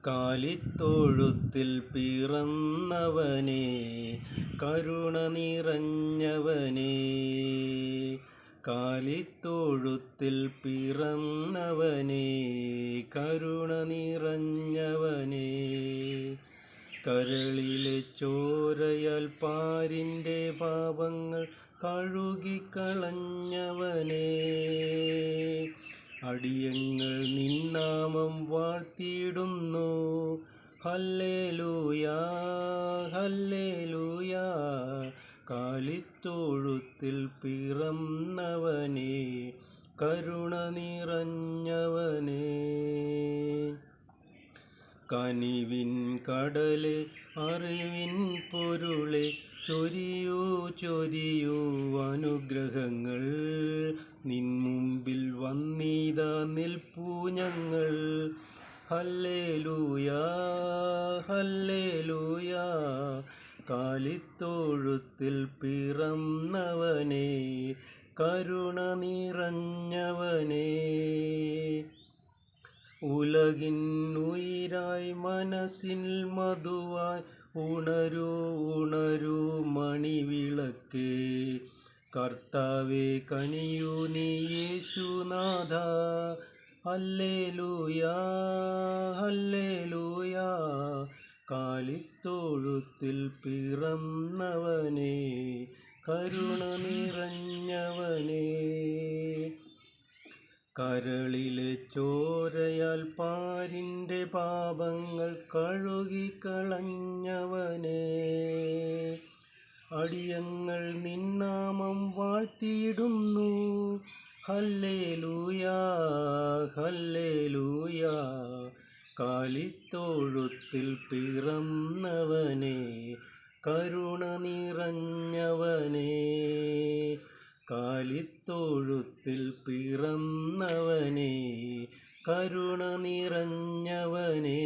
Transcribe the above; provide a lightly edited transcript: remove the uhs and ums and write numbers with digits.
കാലിത്തൊഴുത്തിൽ പിറന്നവനേ, കരുണ നിറഞ്ഞവനേ. കാലിത്തൊഴുത്തിൽ പിറന്നവനേ, കരുണ നിറഞ്ഞവനേ. കരളിലെ ചോരയാൽ പാരിൻ്റെ പാപങ്ങൾ കഴുകിക്കളഞ്ഞവനേ. അടിയങ്ങൾ നിന്നാമം വാഴ്ത്തിയിടുന്നു. ഹല്ലേലൂയാ, ഹല്ലേലൂയാ. കാലിത്തൊഴുത്തിൽ പിറന്നവനേ, കരുണ നിറഞ്ഞവനേ. കനിവിൻ കടലെ, അറിവിൻ പൊരുളെ, ചൊരിയൂ ചൊരിയൂ അനുഗ്രഹങ്ങൾ. നിൻ മുമ്പിൽ വന്നിതാ നിൽപ്പൂ ഞങ്ങൾ. ഹല്ലേലൂയാ, ഹല്ലേലൂയാ. കാലിത്തൊഴുത്തിൽ പിറന്നവനേ, കരുണ നിറഞ്ഞവനേ. ഉലകിൻ ഉയിരായി മനസ്സിൽ മധുവായി ഉണരൂ ഉണരൂ മണിവിളക്കേ. കർത്താവേ കനിയൂ നീ യേശുനാഥ. ഹല്ലേലൂയാ, ഹല്ലേലൂയാ. കാലിത്തൊഴുത്തിൽ പിറന്നവനേ, കരുണ നിറഞ്ഞവനേ. കരളിലെ ചോരയാൽ പാരിൻ്റെ പാപങ്ങൾ കഴുകിക്കളഞ്ഞവനേ. അടിയങ്ങൾ നിന്നാമം വാഴ്ത്തിയിടുന്നു. ഹല്ലേലൂയാ, ഹല്ലേലൂയാ. കാലിത്തൊഴുത്തിൽ പിറന്നവനേ, കരുണ നിറഞ്ഞവനേ. കാലിത്തൊഴുത്തിൽ പിറന്നവനേ, കരുണ നിറഞ്ഞവനേ.